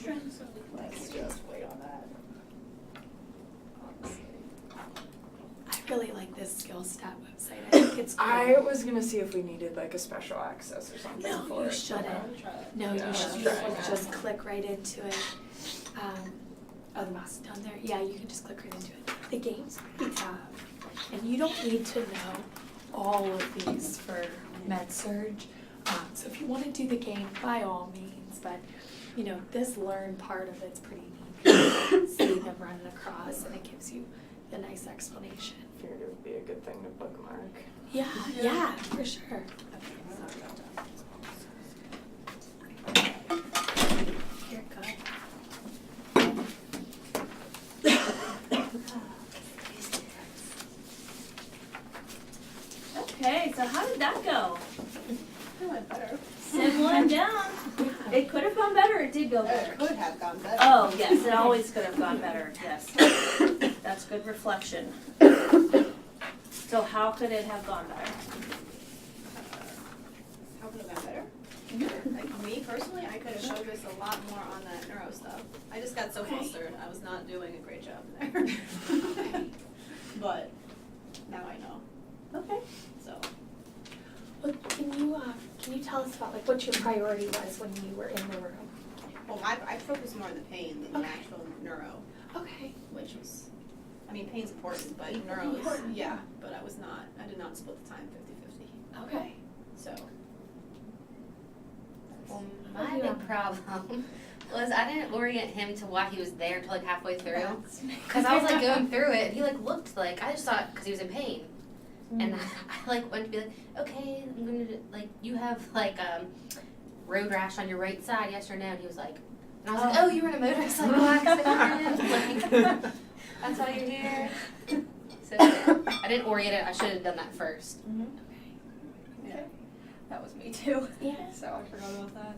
Let's just wait on that. I really like this SkillStat website. I think it's great. I was gonna see if we needed like a special access or something No, for you it. shouldn't. No, Yeah, you should try. just click right into it. Oh, the mouse is down there. Yeah, you can just click right into it. The game's pretty tough, and you don't need to know all of these for MedSurg. So if you want to do the game, by all means, but you know, this learn part of it's pretty neat. See them running across, and it gives you the nice explanation. Figured it would be a good thing to bookmark. Yeah, for sure. You're good. Okay, so how did that go? It went better. Sim went down. It could have gone better, it did go better. It could have gone better. Oh, yes, it always could have gone better, yes. That's good reflection. So how could it have gone better? How could it have gone better? Like me personally, I could have focused a lot more on that neuro stuff. I just got so flustered. I was not doing a great job there. But now I know. Okay. So Well, can you tell us about like what your priority was when you were in the room? well, I focused more on the pain than the Okay. actual neuro, Okay. which was, I mean, pain's important, but Pain's neuro is, important. yeah, but I did not split the time 50-50. Okay. So Well, my big problem was I didn't orient him to why he was there until like halfway through. Because I was like going through it, and he like looked like, I just thought, because he was in pain. And I like went to be like, okay, I'm going to, like, you have like road rash on your right side, yes or no? And he was like, and I was like, oh, you were in a motorcycle accident? Like, that's why you're here. So I didn't orient it, I should have done that first. Yeah, that was me too. Yeah. So I forgot about that.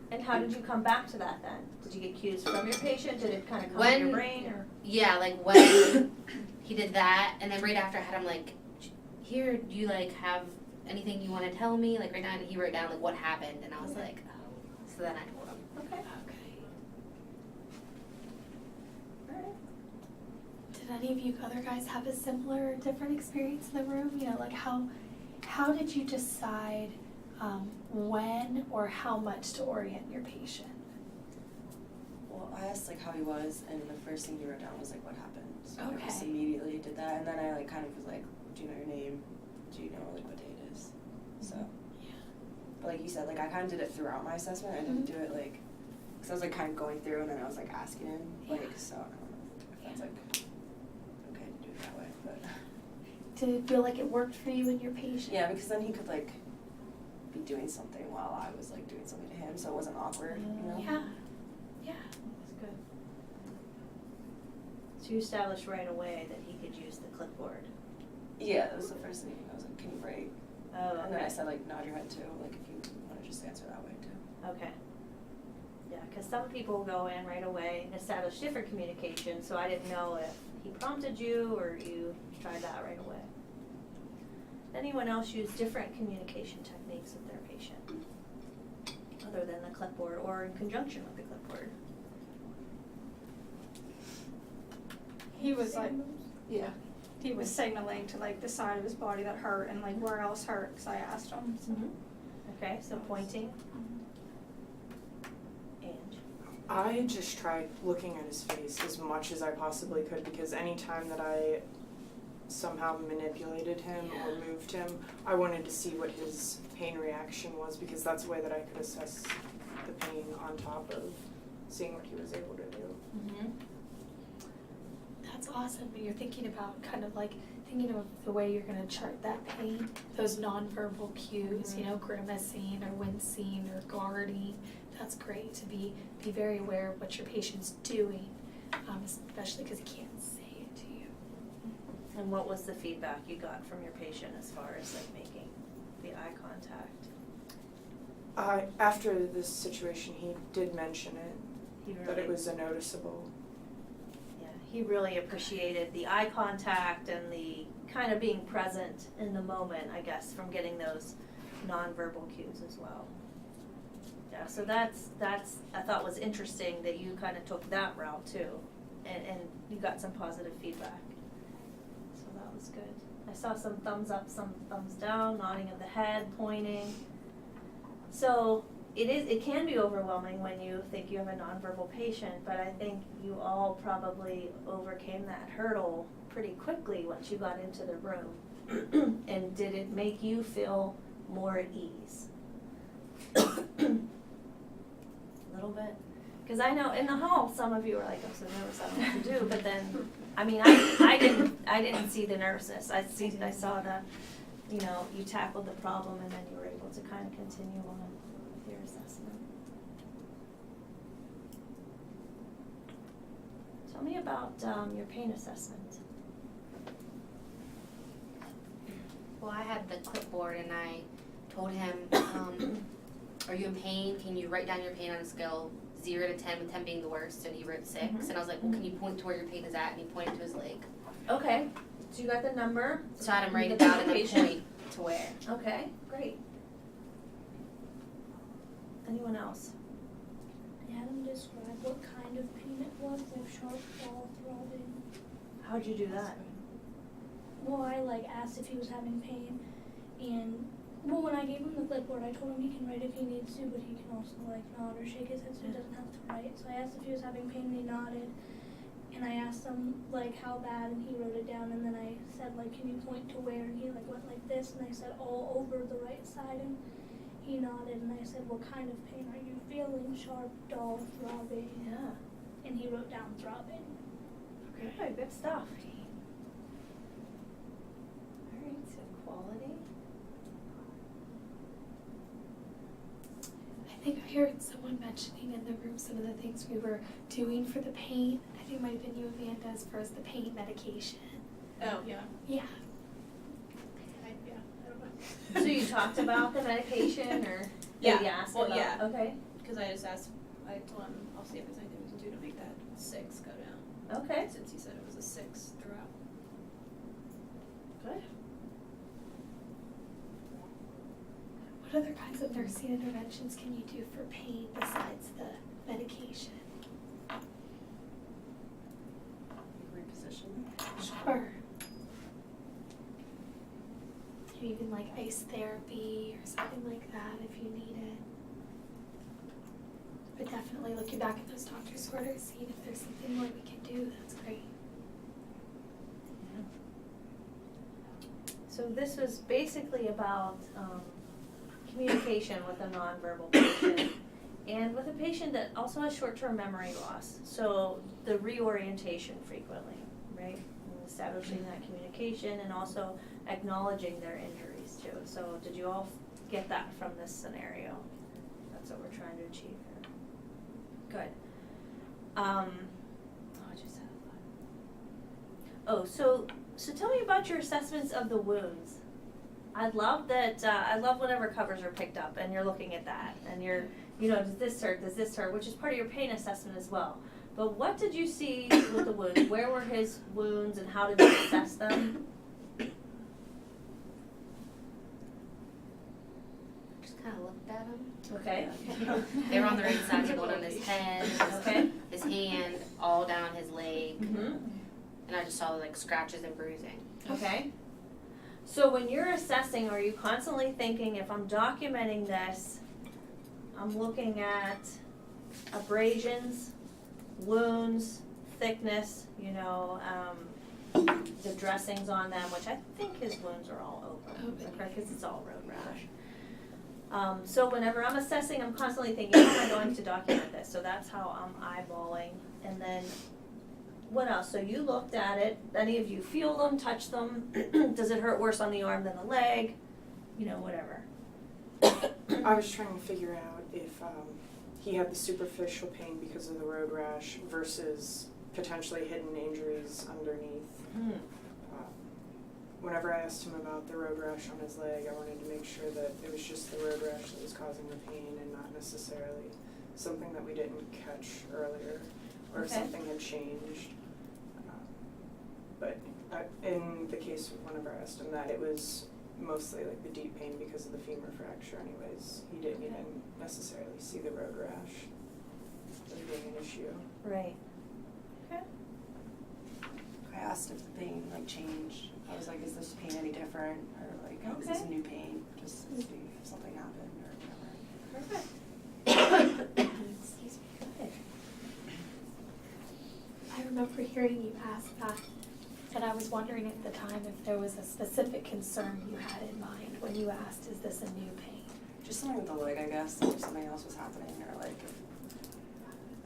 And how did you come back to that then? Did you get cues from your patient? Did it kind of come in your brain or? Yeah, like when he did that, and then right after I had him like, here, do you like have anything you want to tell me? Like right now, and he wrote down like what happened, and I was like, oh. So then I told him. Okay. Okay. Alright. Did any of you other guys have a similar or different experience in the room? You know, like how did you decide when or how much to orient your patient? Well, I asked like how he was, and the first thing he wrote down was like what happened. So I just Okay. immediately did that, and then I like kind of was like, do you know your name? Do you know like what day it is? So. Yeah. But like you said, like I kind of did it throughout my assessment. I didn't do it like, because I was like kind of going through, and then I was like asking him, like so. I don't know if that's like okay to do it that way, but. Did it feel like it worked for you and your patient? Yeah, because then he could like be doing something while I was like doing something to him, so it wasn't awkward, you know? Yeah. Yeah. That's good. So you established right away that he could use the clipboard. Yeah, that was the first thing. I was like, can you write? Oh, And then I okay. said like nod your head too, like if you want to just answer that way too. Okay. Yeah, because some people go in right away and establish different communication, so I didn't know if he prompted you or you tried that right away. Anyone else use different communication techniques with their patient, other than the clipboard or in conjunction with the clipboard? He was like, yeah, he was signaling to like the side of his body that hurt and like where else hurt, because I asked him. So. Okay, so pointing. And I just tried looking at his face as much as I possibly could, because anytime that I somehow manipulated him or moved him, I wanted to see what his pain reaction was, because that's a way that I could assess the pain on top of seeing what he was able to do. That's awesome. When you're thinking about kind of like thinking of the way you're going to chart that pain, those nonverbal cues, you know, grimacing or wincing or guarding. That's great to be very aware of what your patient's doing, especially because he can't say it to you. And what was the feedback you got from your patient as far as like making the eye contact? After this situation, he did mention it, He that it was a noticeable. Yeah, he really appreciated the eye contact and the kind of being present in the moment, I guess, from getting those nonverbal cues as well. Yeah, so that's I thought was interesting that you kind of took that route too, and you got some positive feedback. So that was good. I saw some thumbs up, some thumbs down, nodding of the head, pointing. So it can be overwhelming when you think you have a nonverbal patient, but I think you all probably overcame that hurdle pretty quickly once you got into the room. And did it make you feel more at ease? A little bit. Because I know in the hall, some of you are like, I'm so nervous, I don't know what to do. But then, I mean, I didn't see the nervousness. I saw the, you know, you tackled the problem and then you were able to kind of continue on with your assessment. Tell me about your pain assessment. Well, I had the clipboard and I told him, are you in pain? Can you write down your pain on a scale 0 to 10, with 10 being the worst? And he wrote 6. Mhm. And I was like, well, can you point to where your pain is at? And he pointed to his leg. Okay, so you got the number. So I had him write The it down and then location. point to where. Okay, great. Anyone else? I had him describe what kind of pain it was, like sharp, dull, throbbing. How'd you do that? Well, I asked if he was having pain, and when I gave him the clipboard, I told him he can write if he needs to, but he can also nod or shake his head so he doesn't have to write. So I asked if he was having pain, and he nodded. And I asked him how bad, and he wrote it down. And then I said can you point to where? And he went like this, and I said all over the right side, and he nodded. And I said, what kind of pain are you feeling? Sharp, dull, throbbing. Yeah. And he wrote down throbbing. Okay, good stuff. All right, so quality. I think I heard someone mentioning in the room some of the things we were doing for the pain. I think it might have been you, Amanda, as far as the pain medication. Oh, yeah. Yeah. I don't know. So you talked about the medication, or Yeah, you asked well, about? yeah. Okay. Because I just asked, I told him, I'll see if there's anything we can do to make that 6 go down. Okay. Since he said it was a 6 throughout. Good. What other kinds of nursing interventions can you do for pain besides the medication? Reposition. Sure. Maybe even ice therapy or something like that if you need it. But definitely looking back at those doctor's orders, seeing if there's something more we can do, that's great. So this was basically about communication with a nonverbal patient and with a patient that also has short-term memory loss. So the reorientation frequently, right? And establishing that communication and also acknowledging their injuries too. So did you all get that from this scenario? That's what we're trying to achieve here. Good. I just had a thought. Oh, so tell me about your assessments of the wounds. I love that, I love whenever covers are picked up and you're looking at that and you're, does this hurt, which is part of your pain assessment as well. But what did you see with the wounds? Where were his wounds and how did you assess them? Just kind of looked at him. Okay. They were on the right side, one on his head, Okay. his hand, all down his leg. Mm-hmm. And I just saw scratches and bruising. Okay. So when you're assessing, are you constantly thinking, if I'm documenting this, I'm looking at abrasions, wounds, thickness, the dressings on them, which I think his wounds are all open, because it's all road rash. So whenever I'm assessing, I'm constantly thinking, how am I going to document this? So that's how I'm eyeballing. And then what else? So you looked at it. Any of you feel them, touch them? Does it hurt worse on the arm than the leg? Whatever. I was trying to figure out if he had the superficial pain because of the road rash versus potentially hidden injuries underneath. Whenever I asked him about the road rash on his leg, I wanted to make sure that it was just the road rash that was causing the pain and not necessarily something that we didn't catch earlier or if Okay. something had changed. But in the case whenever I asked him that, it was mostly like the deep pain because of the femur fracture anyways. He didn't even necessarily see the road rash as being an issue. Right. Okay. I asked if the pain like changed. I was like, is this pain any different, or like is this a new pain? Just to see if something happened or whatever. Perfect. Excuse me. Good. I remember hearing you ask that, and I was wondering at the time if there was a specific concern you had in mind when you asked, is this a new pain? Just something with the leg, I guess. If something else was happening, or like if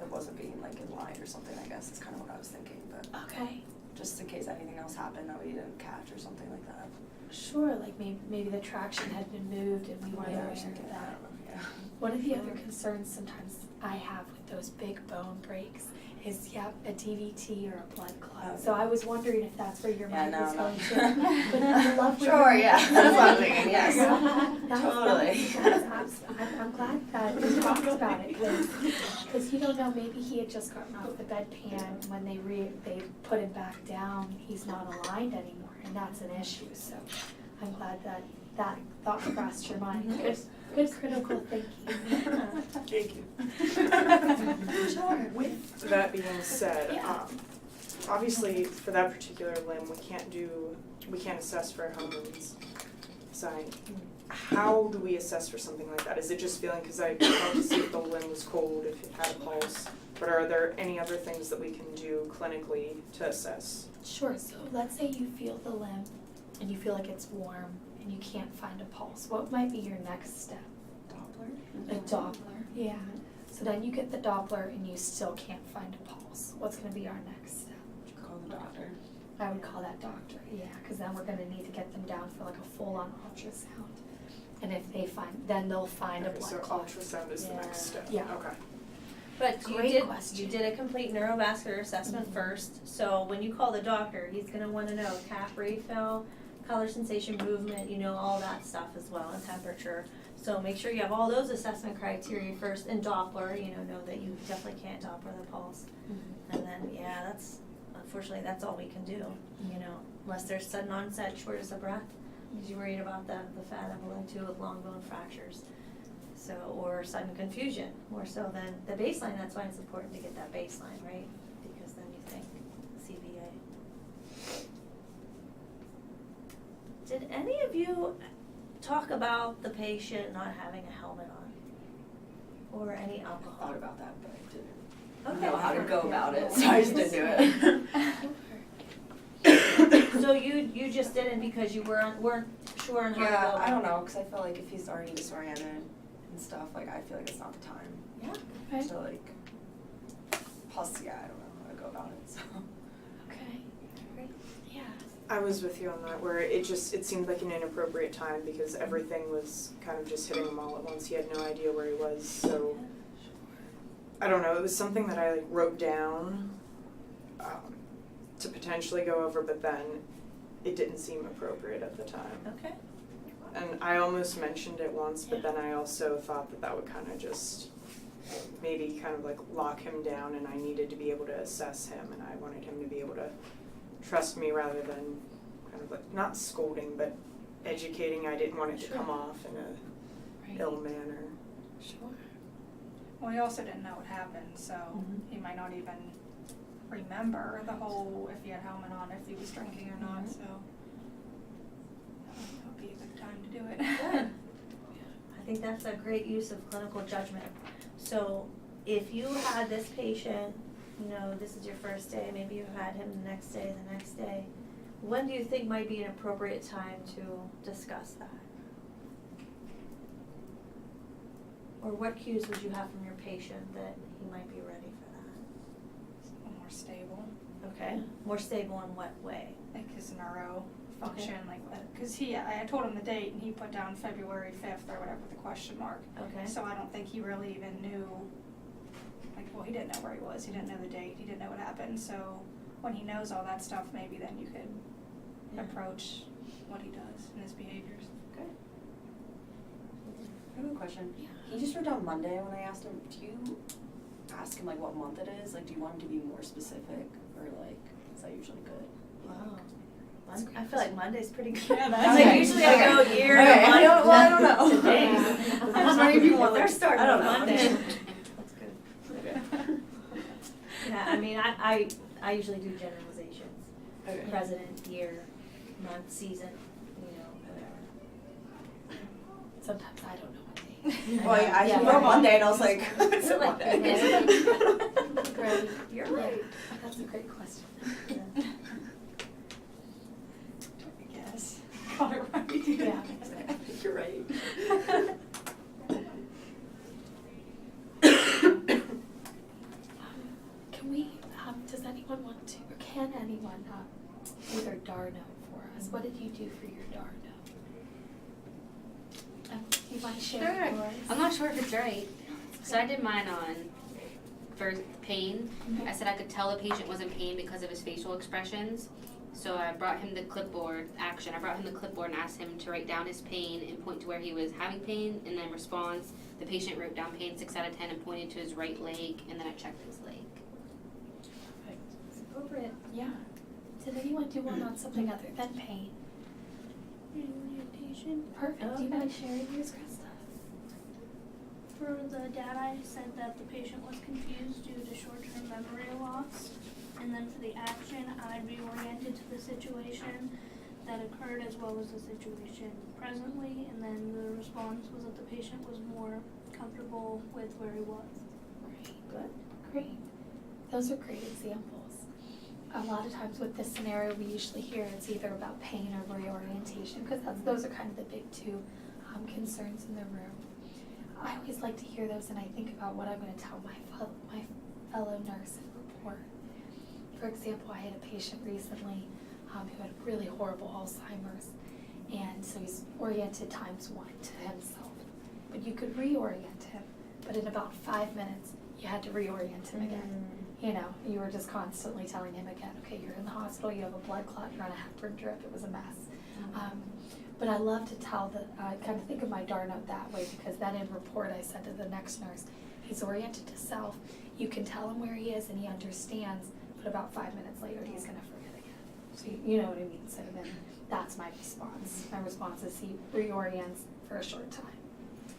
it wasn't being like in line or something. I guess is kind of what I was thinking, but Okay. just in case anything else happened that we didn't catch or something like that. Sure, like maybe the traction had been moved and we weren't Yeah, or aware something. of I that. don't know. Yeah. One of the other concerns sometimes I have with those big bone breaks is, a DVT or a blood clot. So I was wondering if that's where your mind was going to. But I love where Sure, your yeah. mind- That's what I'm thinking, yes. Totally. I'm glad that you talked about it, because you don't know, maybe he had just gotten off the bedpan, when they put him back down, he's not aligned anymore, and that's an issue, so I'm glad that thought crossed your mind. Good critical thinking. Thank you. Sure. With that being said, Yeah. obviously for that particular limb, we can't assess for a Hellman's sign. How do we assess for something like that? Is it just feeling, because I wanted to see if the limb was cold, if it had a pulse, but are there any other things that we can do clinically to assess? Sure, so let's say you feel the limb and you feel like it's warm and you can't find a pulse. What might be your next step? Doppler? A Doppler. Yeah. So then you get the Doppler and you still can't find a pulse. What's going to be our next step? Call the doctor. I would call that doctor, yeah, because then we're going to need to get them down for like a full-on ultrasound. And if they then they'll find a Okay, blood so clot. ultrasound is the next step. Yeah. Okay. But Great question. you did a complete neurovascular assessment first, so when you call the doctor, he's gonna wanna know calf refill, color sensation, movement, all that stuff as well, and temperature. So make sure you have all those assessment criteria first, and Doppler, know that you definitely can't Doppler the pulse. And then, unfortunately, that's all we can do, unless there's sudden onset shortness of breath, because you're worried about the fat evolving too with long bone fractures. So, or sudden confusion, more so than the baseline. That's why it's important to get that baseline, right? Because then you think CVA. Did any of you talk about the patient not having a helmet on? Or any I alcohol? thought about that, but I didn't Okay. know how to go about it, so I just didn't do it. So you just didn't because you weren't sure on how to go Yeah, about I don't it? know, because I feel like if he's already disoriented and stuff, like I feel like it's not the time. Yeah. Okay. So like, plus I don't know how to go about it, so. Okay. Great. Yeah. I was with you on that, where it seemed like an inappropriate time because everything was kind of just hitting him all at once. He had no idea where he was, so I don't know. It was something that I wrote down to potentially go over, but then it didn't seem appropriate at the time. Okay. And I almost mentioned it once, but then I also thought that would kind of just maybe kind of lock him down, and I needed to be able to assess him, and I wanted him to be able to trust me rather than kind of not scolding, but educating. I didn't want it to come off in a ill manner. Sure. Well, he also didn't know what happened, so he might not even remember the whole, if he had a helmet on, if he was drinking or not, so that would be a good time to do it. Good. I think that's a great use of clinical judgment. So if you had this patient, this is your first day, maybe you had him the next day, when do you think might be an appropriate time to discuss that? Or what cues would you have from your patient that he might be ready for More stable, that? Okay. More stable in what way? like his neuro function, because I told him the date and he put down February 5th or whatever with a question mark. Okay. So I don't think he really even knew, he didn't know where he was, he didn't know the date, he didn't know what happened, so when he knows all that stuff, maybe then you could approach what he does and his behaviors. Okay. I have a question. Yeah. He just wrote down Monday when I asked him, do you ask him what month it is? Do you want him to be more specific, or is that usually good? Wow. It's That's a great I feel like Monday's pretty good. Yeah, that's Like right. usually I go year Okay, to I don't- well, I don't know. Today. Yeah. I'm just wondering if you want, they're starting I don't on know. Monday. That's good. Yeah, I mean, I usually do generalizations. Okay. President, year, month, season, you know, whatever. Sometimes I don't know what they. Well, yeah, I Yeah. wrote Monday and I was like, it's a You're like, Monday. Great. You're right. That's a great question. Yeah. Yes. Got it right. Yeah. You're right. Can we, does anyone want to, or can anyone, either DAR note for us? What did you do for your DAR note? Do you mind sharing Sure. yours? I'm not sure if it's right. So I did mine on for pain. I said I could tell the patient was in pain because of his facial expressions. So I brought him the clipboard action. I brought him the clipboard and asked him to write down his pain and point to where he was having pain. And then response, the patient wrote down pain 6 out of 10 and pointed to his right leg. And then I checked his leg. It's appropriate, yeah. Did anyone do one on something other than pain? Reorientation. Perfect. Do you Okay. mind sharing yours, Krista? For the data, I said that the patient was confused due to short-term memory loss. And then for the action, I reoriented to the situation that occurred as well as the situation presently. And then the response was that the patient was more comfortable with where he was. Good. Great. Those are great examples. A lot of times with this scenario, we usually hear it's either about pain or reorientation, because those are kind of the big two concerns in the room. I always like to hear those, and I think about what I'm going to tell my fellow nurse and report. For example, I had a patient recently who had really horrible Alzheimer's, and so he's oriented ×1 to himself. But you could reorient him, but in about 5 minutes, you had to reorient him again. You know, you were just constantly telling him again, okay, you're in the hospital, you have a blood clot, you're on a heparin drip, it was a mess. But I love to tell I kind of think of my DAR note that way, because then in report I said to the next nurse, he's oriented to self, you can tell him where he is and he understands, but about 5 minutes later he's gonna forget again. So you know what I mean, so then that's my response. My response is he reorients for a short time.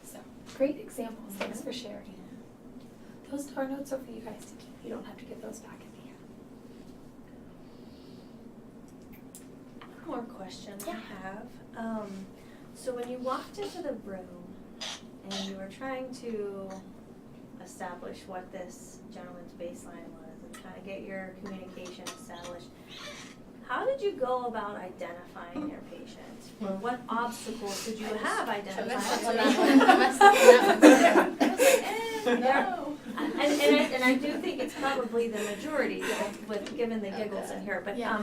So, great examples, thanks for sharing. Those DAR notes are for you guys to keep. You don't have to give those back at the end. One more question Yeah. I have. So when you walked into the room and you were trying to establish what this gentleman's baseline was and trying to get your communication established, how did you go about identifying your patient? Or what obstacles did you have identifying? No. And I do think it's probably the majority with given the giggles in here, but Yeah.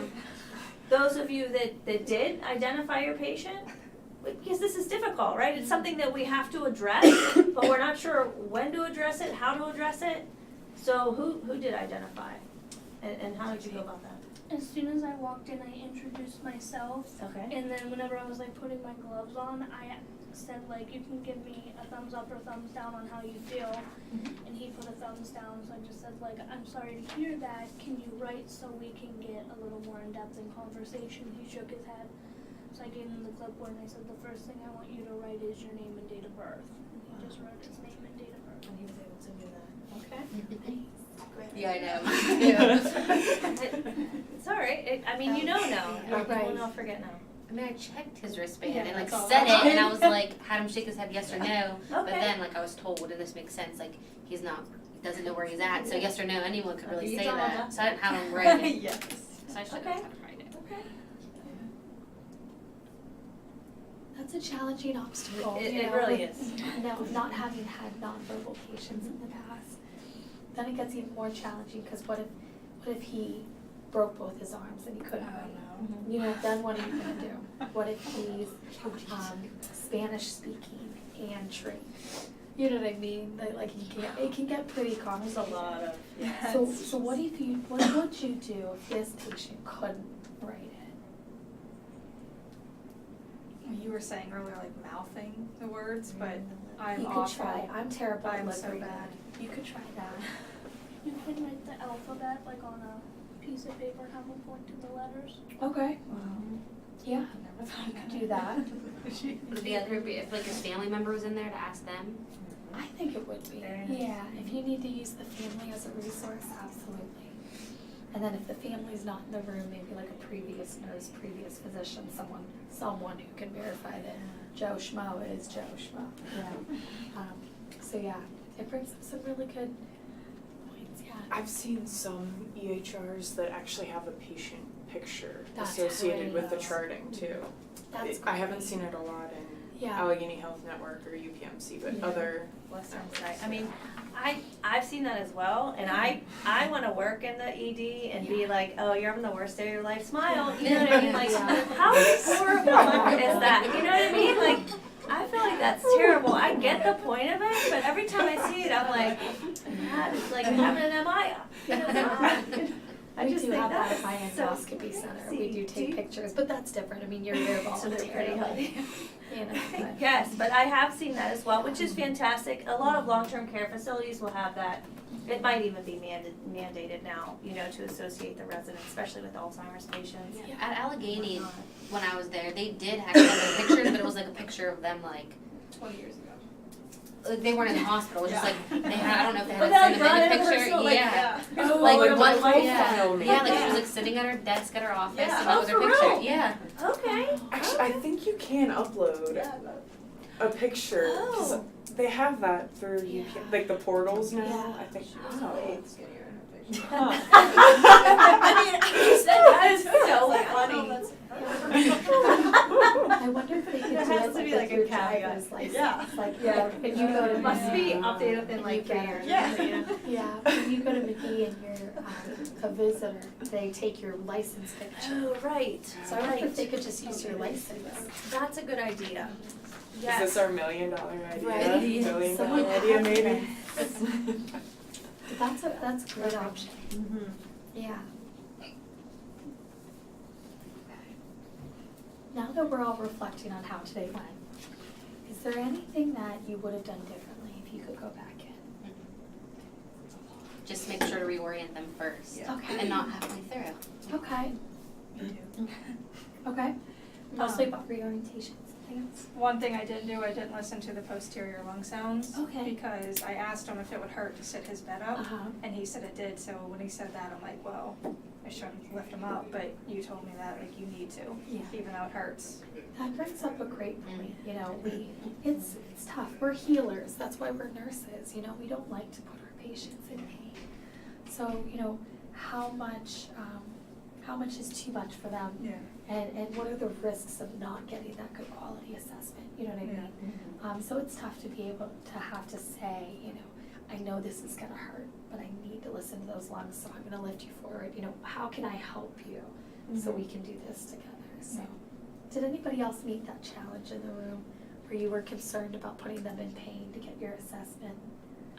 those of you that did identify your patient, because this is difficult, right? It's something that we have to address, but we're not sure when to address it, how to address it. So who did identify? And how did you go about that? As soon as I walked in, I introduced myself. Okay. And then whenever I was like putting my gloves on, I said like, you can give me a thumbs up or thumbs down on how you feel. And he put a thumbs down, so I just said like, I'm sorry to hear that. Can you write so we can get a little more in depth in conversation? He shook his head. So I gave him the clipboard and I said, the first thing I want you to write is your name and date of birth. And he just wrote his name and date of birth. And he was able to do that. Okay. Yeah, I know. It's all right. I mean, you know now. Right. People don't forget now. I mean, I checked his wristband Yeah, and like that's all. said it, and I was like, had him shake his head yes or no. But Okay. then like I was told, and this makes sense, like he doesn't know where he's at. So yes or no, anyone could really You say don't know that. that. So I didn't have him write it. Yes. So I should Okay. have had him write it. Okay. That's a challenging obstacle. It you know, really with- is. No, not having had nonverbal patients in the past. Then it gets even more challenging, because what if he broke both his arms and he couldn't write? You know, then what are you gonna do? What if he's Spanish speaking and trained? You know what I mean? Like it can get pretty There's complicated. a lot of. So what would you do if this patient couldn't write it? You were saying earlier, like mouthing the words, but I'm You could awful. try. I'm terrible. I'm at so reading. bad. You could try that. You can write the alphabet like on a piece of paper and have them point to the letters. Okay. Wow. Yeah, I never thought I could do that. Would the other be, if like a family member was in there to ask them? I think it would be. Very nice. Yeah, if you need to use the family as a resource, absolutely. And then if the family's not in the room, maybe like a previous nurse, previous physician, someone who can verify that Joe Schmo is Joe Schmo. So yeah, it brings up some really good points. Yeah. I've seen some EHRs that actually have a patient picture That's associated with the great. charting too. That's I haven't great. seen it a lot in Yeah. Allegheny Health Network or UPMC, but Yeah. other Western networks. side. I mean, I've seen that as well, and I want to work in the ED and be like, oh, you're having the worst day of your life, smile. You know what I mean? Like, Yeah. how horrible is that? You know what I mean? Like, I feel like that's terrible. I get the point of it, but every time I see it, I'm like, God, it's like having an MI. You know, I We just do think have that that's at my so endoscopy center. We crazy. do take pictures, but that's different. I mean, you're there So they're pretty voluntarily. You know, but. Yes, but I have seen that as well, which is fantastic. A lot of long-term care facilities will have that. It might even be mandated now, you know, to associate the residents, especially with Alzheimer's patients. Yeah. At Allegheny, when I was there, they did actually have the pictures, but it was like a picture of them like 20 years ago. they weren't in the hospital. It was just like they had, I don't know if they had But a that cinematic got picture. her, so, like, Yeah. Oh, Like like one a profile yeah, maybe. yeah, like she was like sitting at her desk at her office, Yeah. and that was her Oh, for picture. real? Yeah. Okay. Actually, I think you can upload a picture. 'Cause Oh. they have that through Yeah. like the portals now. Yeah. I think. Way skinnier in her picture. Huh. I mean, I said that is so Like, I don't funny. know, that's- I wonder if they could There do has it to be with like a your caveat. driver's license. Yeah. Like, Yeah. if you go to It must be McGee, updated within like 3 Yeah. years. Yeah. You know? yeah, when you go to McGee and you're a visitor, they take your license picture. Oh, right. So I wonder if they could just use your license. That's a good idea. Is Yes. this our $1 million idea? Right. $1 million Someone idea has maybe? That's a great option. Mhm. Yeah. Now that we're all reflecting on how today went, is there anything that you would have done differently if you could go back in? Just make sure to reorient them first, Yeah. Okay. and not halfway through. Okay. Me too. Okay. Mostly about reorientation. Something else? One thing I didn't do, I didn't listen to the posterior lung sounds. Okay. Because I asked him if it would hurt to sit his bed up, Uh-huh. and he said it did, so when he said that, I'm like, well, I shouldn't lift him up, but you told me that, like, you need to, Yeah. even though it hurts. That brings up a great point. You know, it's tough. We're healers. That's why we're nurses. You know, we don't like to put our patients in pain. So, you know, how much is too much for them? Yeah. And what are the risks of not getting that good quality assessment? You know what I mean? So it's tough to be able to have to say, you know, I know this is gonna hurt, but I need to listen to those lungs, so I'm gonna lift you forward. You know, how can I help you so we can do this together? So, did anybody else meet that challenge in the room where you were concerned about putting them in pain to get your assessment?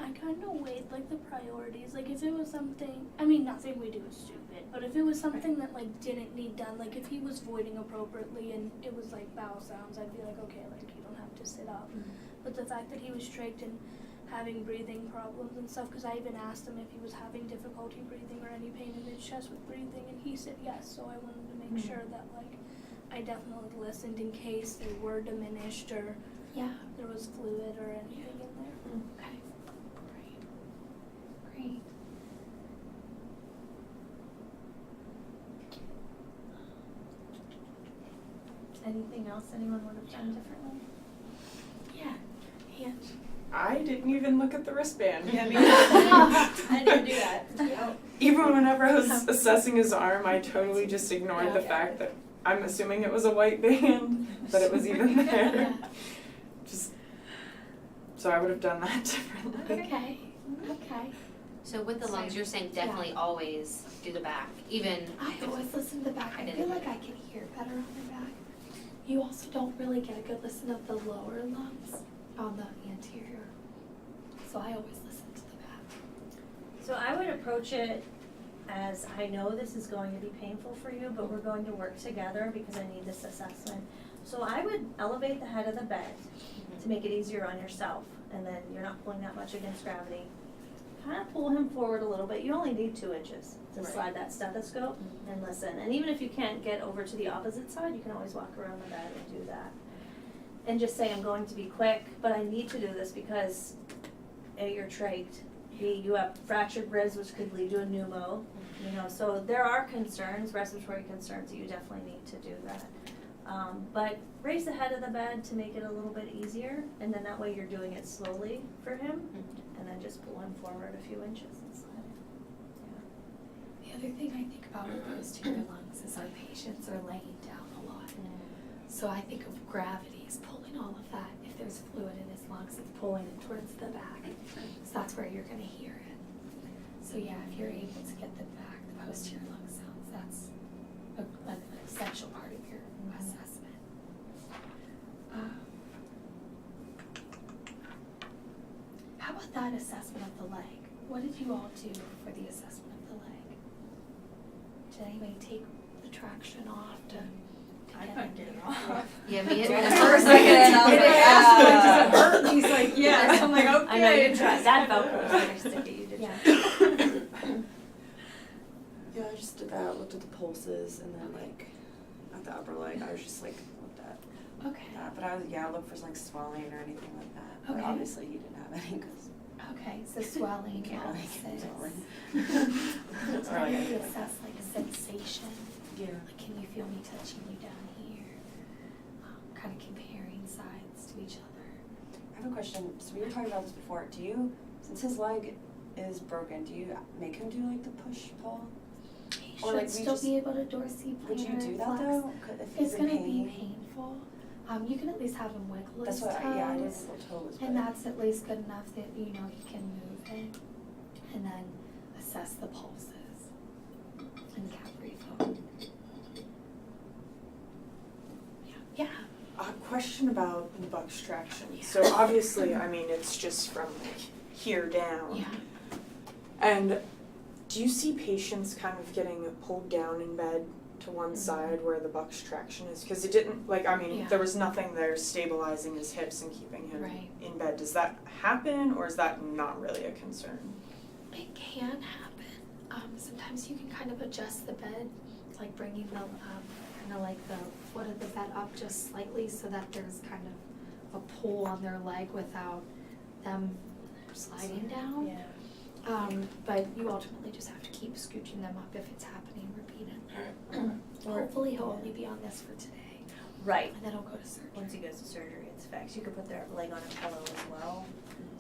I kind of weighed like the priorities. Like if it was something, I mean, nothing we do is stupid, but if it was something that like didn't need done, like if he was voiding appropriately and it was like bowel sounds, I'd be like, okay, like you don't have to sit up. But the fact that he was strict and having breathing problems and stuff, because I even asked him if he was having difficulty breathing or any pain in his chest with breathing, and he said yes. So I wanted to make sure that like I definitely listened in case they were diminished or Yeah. there was fluid or anything in there. Okay. Great. Anything else anyone would have done differently? Yeah. And I didn't even look at the wristband. Yeah, me I didn't do that. Even whenever I was assessing his arm, I totally just ignored the Yeah. fact that I'm assuming it was a white band, that it was even there. Yeah. Just so I would have done that differently. Okay. Okay. So with the lungs, you're saying definitely always do the back, even. I if it's- always listen to the back. I I feel didn't. like I can hear better on the back. You also don't really get a good listen of the lower lungs on the anterior. So I always listen to the back. So I would approach it as, I know this is going to be painful for you, but we're going to work together because I need this assessment. So I would elevate the head of the bed to make it easier on yourself, and then you're not pulling that much against gravity. kind of pull him forward a little bit. You only need 2 inches to Right. slide that stethoscope and listen. And even if you can't get over to the opposite side, you can always walk around the bed and do that. And just say, I'm going to be quick, but I need to do this because A, you're trached, B, you have fractured ribs, which could lead to a pneumo. You know, so there are concerns, respiratory concerns, that you definitely need to do that. But raise the head of the bed to make it a little bit easier, and then that way you're doing it slowly for him, and then just pull him forward a few inches and slide it. The other thing I think about with posterior lungs is our patients are laying down a lot. So I think of gravity is pulling all of that. If there's fluid in his lungs, it's pulling it towards the back. So that's where you're gonna hear it. So yeah, if you're able to get the back, the posterior lung sounds, that's an essential part of your assessment. How about that assessment of the leg? What did you all do for the assessment of the leg? Did anybody take the traction off to I get couldn't get it off. Yeah, me Yeah. at first I And I was couldn't like, get it does it out. hurt? And he's like, yes. I'm like, okay. I know you tried, that Velcro was very sticky, you did Yeah. try. Yeah, I just did that, looked at the pulses, and then like, at the upper leg, I was just like, looked at Okay. that. But I looked for like swelling or anything like that. But Okay. obviously he didn't have any, because Okay, so swelling, can't really get pulses. swelling. It's Or like, really assess like a sensation. yeah. Like, can you feel me touching you down here? Kind of comparing sides to each other. I have a question. So we were talking about this before. Do you, since his leg is broken, do you make him do like the push-pull? He Or, should like, we still just- be able to dorsiflex. Would you do that though? If he's It's in gonna pain? be painful. You can at least have him wiggle That's his what, toes. I did little toes, but. And that's at least good enough that, you know, he can move it. And then assess the pulses and cap refill. Yeah. A question about the buck's traction. So obviously, I mean, it's just from like here down. Yeah. And do you see patients kind of getting pulled down in bed to one side where the buck's traction is? Because it didn't, like, I mean, Yeah. there was nothing there stabilizing his hips and keeping him Right. in bed. Does that happen, or is that not really a concern? It can happen. Sometimes you can kind of adjust the bed, like bringing the, kind of like the foot of the bed up just slightly so that there's kind of a pull on their leg without them sliding down. Yeah. But you ultimately just have to keep scooching them up if it's happening repeatedly. Hopefully he'll only be on this for today, Right. and then he'll go to surgery. Once he goes to surgery, it's fixed. You could put their leg on a pillow as well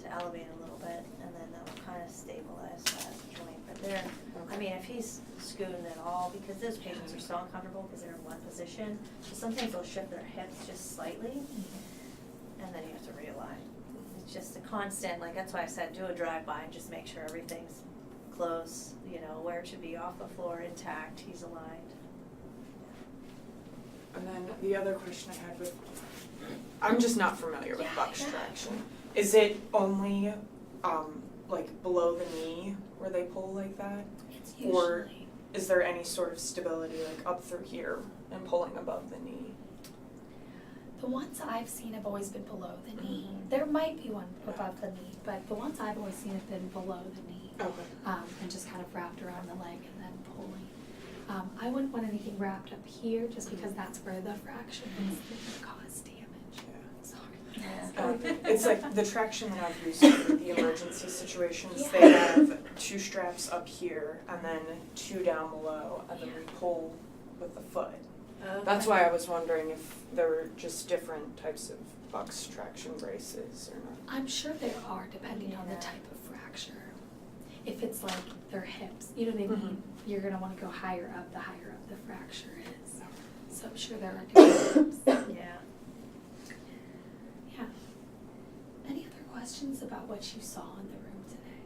to elevate a little bit, and then that will kind of stabilize that joint. But there, I mean, if he's scooting at all, because those patients are so uncomfortable because they're in one position, so sometimes they'll shift their hips just slightly, and then you have to realign. It's just a constant, like, that's why I said do a drive-by and just make sure everything's close, you know, where it should be off the floor, intact, he's aligned. And then the other question I had with, I'm just not familiar with Yeah, buck's yeah. traction. Is it only like below the knee where they pull like that? It's Or- usually, Is there any sort of stability like up through here and pulling above the knee? the ones I've seen have always been below the knee. There might be one above the knee, but the ones I've always seen have been below the knee. Okay. And just kind of wrapped around the leg and then pulling. I wouldn't want anything wrapped up here just because that's where the fraction is that can cause damage. Sorry. It's like the traction that I've used for the emergency situations, they have 2 straps up here and then 2 down below, and then we pull with the foot. That's why I was wondering if there were just different types of buck's traction braces or not. I'm sure there are, depending on the Yeah. type of fracture. If it's like their hips, you know what I mean? You're gonna wanna go higher up, the higher up the fracture is. So I'm sure there are different types. Yeah. Yeah. Any other questions about what you saw in the room today?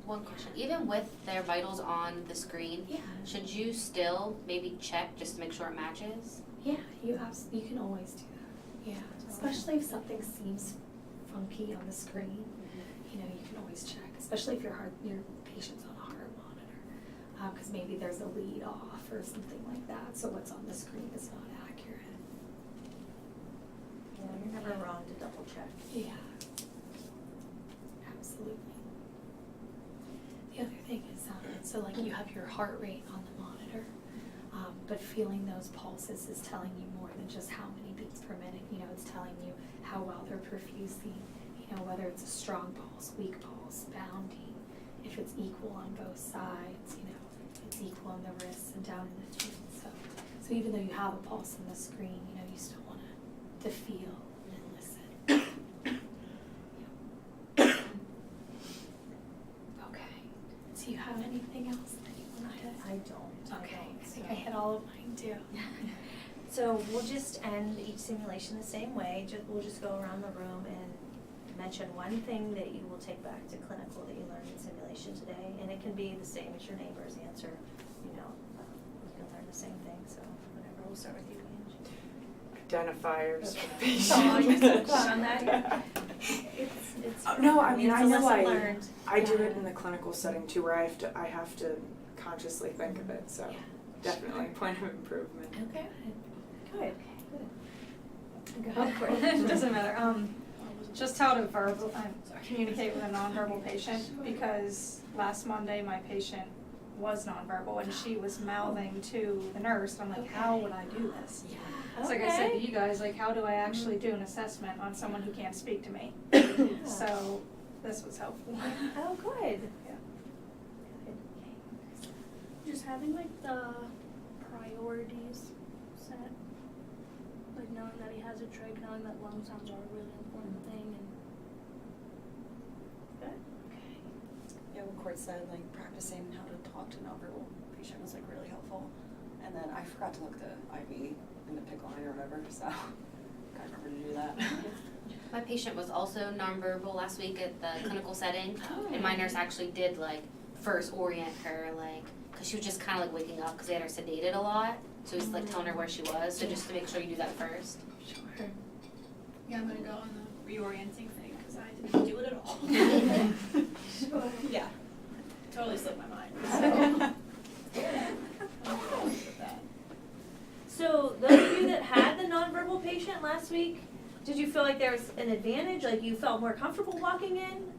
One question, even with their vitals on the screen, Yeah. should you still maybe check just to make sure it matches? Yeah, you can always do that. Yeah, especially if something seems funky on the screen, you know, you can always check, especially if your patient's on a heart monitor, because maybe there's a lead off or something like that, so what's on the screen is not accurate. Yeah, you're never wrong to double check. Yeah. absolutely. The other thing is, so like you have your heart rate on the monitor, but feeling those pulses is telling you more than just how many beats per minute. You know, it's telling you how well they're perfusing, you know, whether it's a strong pulse, weak pulse, bounding, if it's equal on both sides, you know, it's equal in the wrists and down in the chin. So even though you have a pulse on the screen, you know, you still want to feel and listen. Okay. Do you have anything else that you want to hit? I don't. Okay, I so. think I hit all of mine too. So we'll just end each simulation the same way. We'll just go around the room and mention one thing that you will take back to clinical that you learned in simulation today, and it can be the same as your neighbor's answer. You know, you can learn the same thing. So whatever. We'll start with you, Ange. Identifiers for the Oh, you're so patient. caught on that. It's No, I mean, it's I a know lesson learned. I do it in the clinical setting too, where I have to consciously think of it, so definitely point of improvement. Okay. Good. Go ahead. It doesn't matter. Just how to communicate with a nonverbal patient, because last Monday my patient was nonverbal and she was mouthing to the nurse. I'm like, how would I do this? Yeah. It's like I said to you guys, like, how do I actually do an assessment on someone who can't speak to me? So this was helpful. Oh, good. Yeah. Good. Just having like the priorities set, like knowing that he has a trach, knowing that lung sounds are a really important thing, and Good. Okay. Yeah, what Court said, like practicing how to talk to nonverbal patient was like really helpful. And then I forgot to look the IV in the PICC line or whatever, so gotta remember to do that. My patient was also nonverbal last week at the clinical setting, and my nurse actually did like first orient her, like, cause she was just kind of like waking up because they had her sedated a lot, so he's like telling her where she was. So just to make sure you do that first. Sure. Yeah, I'm gonna go on the reorienting thing, cause I didn't do it at all. Sure. Yeah, totally slipped my mind, so. So those of you that had the nonverbal patient last week, did you feel like there was an advantage? Like you felt more comfortable walking in?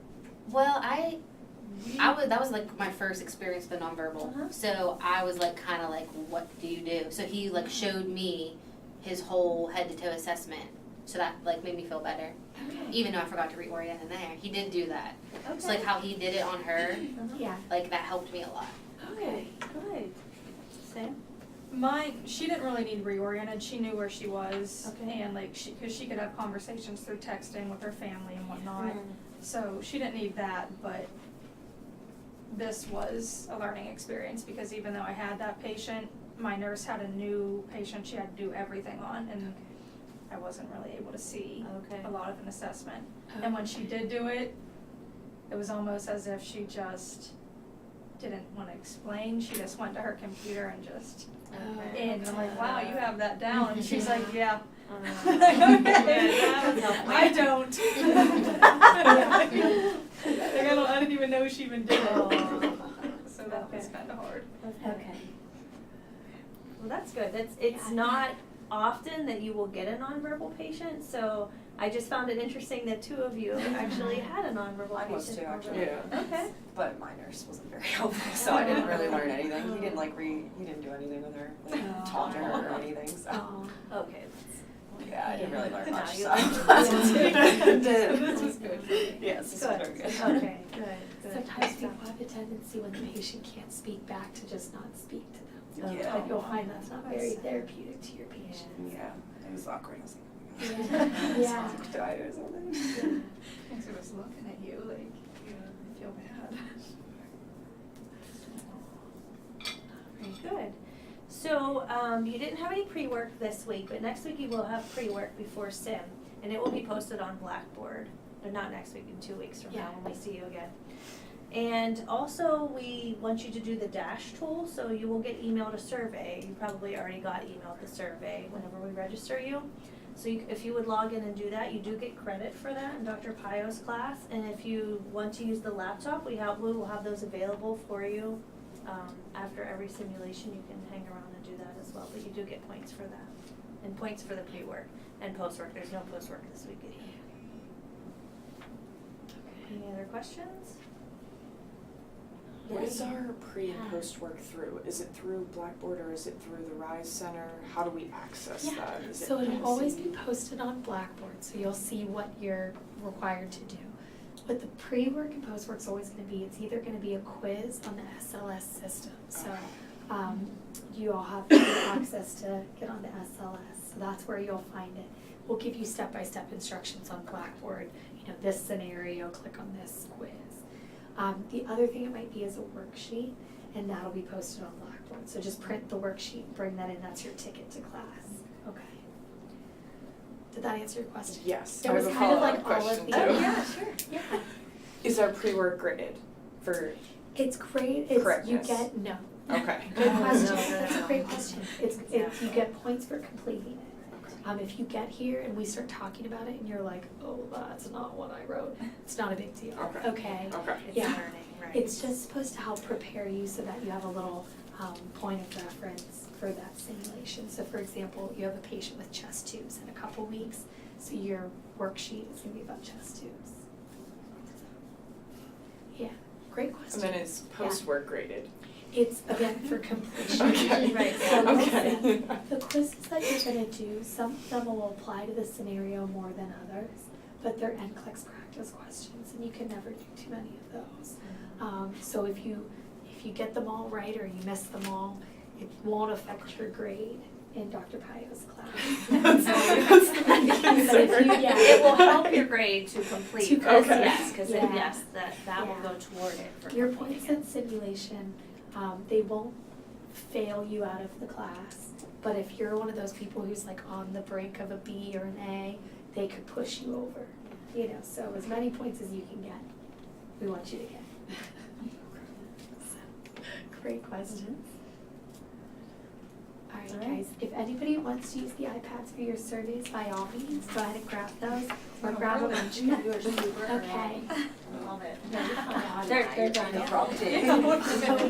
Well, that was like my first experience with the nonverbal. Uh-huh. So I was like kind of like, what do you do? So he like showed me his whole head to toe assessment. So that like made me feel better. Okay. Even though I forgot to reorient in there, he did do that. Okay. So like how he did it on her, Uh-huh. Yeah. like that helped me a lot. Okay, good. Sam? She didn't really need reoriented. She knew where she was, Okay. and like because she could have conversations through texting with her family and whatnot. Mm. So she didn't need that, but this was a learning experience because even though I had that patient, my nurse had a new patient she had to do everything on, and I wasn't really able to see Okay. a lot of an assessment. And when she did do it, it was almost as if she just didn't want to explain. She just went to her computer and just Okay. in. And I'm like, wow, you have that down. And she's like, yeah. Yeah, that was helpful. I don't. Like, I didn't even know she even did it. So that was kind of hard. Okay. Well, that's good. It's Yeah. not often that you will get a nonverbal patient, so I just found it interesting that two of you actually had a nonverbal I patient. was too, actually. Yeah. Okay. But my nurse wasn't very helpful, so I didn't really learn anything. He didn't he didn't do anything with her, like talk to her or anything, so. Oh. Okay. Yeah, I didn't really learn No, much, you so. learned. This was good. Yes, this was very good. Okay, good. Sometimes people have a tendency when the patient can't speak back to just not speak to them. Yeah. But you'll find that's not very therapeutic to your patient. Yeah, it was awkward. I was like, Yeah. Yeah. do I do something? And so I was looking at you like, I feel bad. Good. So, you didn't have any pre-work this week, but next week you will have pre-work before sim, and it will be posted on Blackboard. Or not next week, in 2 weeks from now when we see you again. And also, we want you to do the DASH tool, so you will get emailed a survey. You probably already got emailed the survey whenever we register you. So if you would log in and do that, you do get credit for that in Dr. Pio's class. And if you want to use the laptop, we will have those available for you. After every simulation, you can hang around and do that as well, but you do get points for that. And points for the pre-work and post-work. There's no post-work this week either. Any other questions? What is our pre and Yeah. post work through? Is it through Blackboard or is it through the Rise Center? How do we access that? Is So it it'll always be PC? posted on Blackboard, so you'll see what you're required to do. But the pre-work and post-work's always gonna be, it's either gonna be a quiz on the SLS system, so, you all have access to get onto SLS, so that's where you'll find it. We'll give you step-by-step instructions on Blackboard, you know, this scenario, click on this quiz. The other thing it might be is a worksheet, and that'll be posted on Blackboard, so just print the worksheet, bring that in, that's your ticket to class, okay? Did that answer your question? Yes, It I was have a kind of follow-up like all of question the. too. Oh, yeah, sure. Yeah. Is our pre-work graded for, It's great, it's, you Correctness. get, no. okay. Good No, question, no, no, that's a no. great question. It's, you get points for completing it. If you get here and we start talking about it and you're like, oh, that's not what I wrote, it's not a big deal. Okay. Okay. Okay. It's Yeah. learning, right? It's just supposed to help prepare you so that you have a little, point of reference for that simulation. So for example, you have a patient with chest tubes in a couple weeks, so your worksheet is gonna be about chest tubes. Yeah, great And question. then is post-work graded? It's again for completion. Okay. Right. So Okay. listen, the quizzes that you're gonna do, some of them will apply to the scenario more than others, but they're NCLEX practice questions, and you can never do too many of those. So if you get them all right or you miss them all, it won't affect your grade in Dr. Payo's class. That's the main But if you- concern. yeah. It will help your grade to complete To this, complete. yes, cause Yeah. yes, that will Yeah. go toward it for Your completing points it. in simulation, they won't fail you out of the class, but if you're one of those people who's like on the brink of a B or an A, they could push you over, you know, so as many points as you can get, we want you to get. So, great questions. Alright guys, if anybody wants to use the iPads for your surveys, by all means, go ahead and grab those, or grab a bunch. Okay. Love it. They're done. Yeah.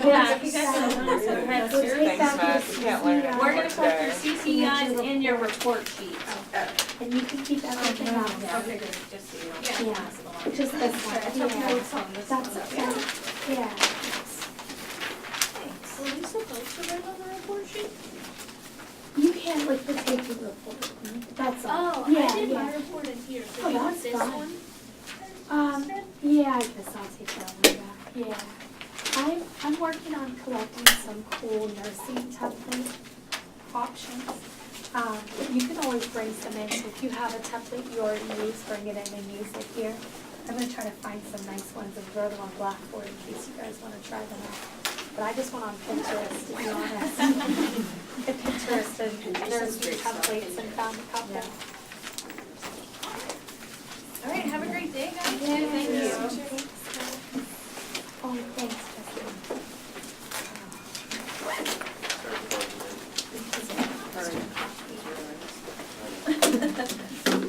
Yeah, if you guys don't know, so head We'll to- take Thanks, that Matt. to We can't learn CCI. it. We're gonna put your Okay. CCIs in your report sheet. And you can keep everything else. Okay, good, just so you don't Yeah. pass it along. Just this one, I took yeah. notes on this That's one. okay, yeah. Thanks. Were we supposed to write on the report sheet? You can, like, the taking report, that's all. Oh, Yeah, I did my yeah. report in here, Oh, so you want that's this fine. one? Yeah, I guess I'll take that one back, yeah. I'm working on collecting some cool nursing template options. But you can always bring some in, so if you have a template you already use, bring it in and use it here. I'm gonna try to find some nice ones and throw them on Blackboard in case you guys wanna try them out. But I just went on Pinterest, to be honest. At Pinterest and nursing templates and found a couple. All right, have a great day, guys. Yeah, Thank you. Thanks. Oh, thanks, Jessica.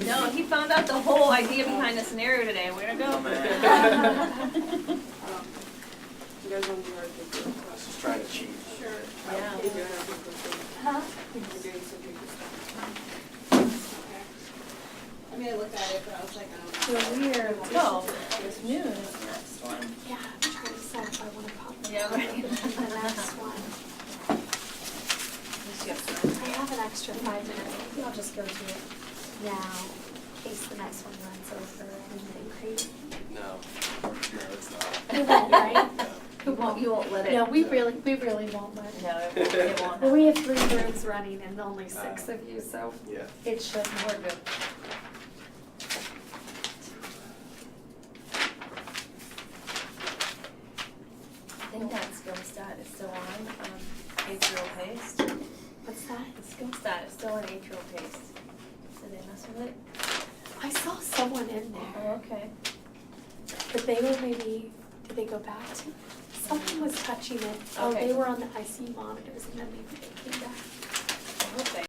No, he found out the whole idea behind the scenario today. Way to go, man. You guys want to do our paper? Let's just try to cheat. Sure. Yeah. You're doing our paper thing. Huh? You're doing some paper stuff. Okay. I mean, I looked at it, but I was like, I don't know. So weird. Oh, it's noon is the next one. Yeah, I'm trying to decide if I wanna pop it. Yeah, right. The next one. I have an extra 5 minutes, maybe I'll just go to it now, in case the next one runs over or anything crazy. No, it's not. It won't, right? You won't let it. No, we really won't let it. No, it won't. Well, we have 3 rooms running and only 6 of you, so Yeah. it shouldn't. We're good. I think that skill stat is still on, atrial paste. What's that? Skill stat is still on atrial paste. Did they mess with it? I saw someone in there, Oh, okay. but they were maybe, did they go back to? Someone was touching it. Oh, Okay. they were on the IC monitors and then maybe they came back. I hope they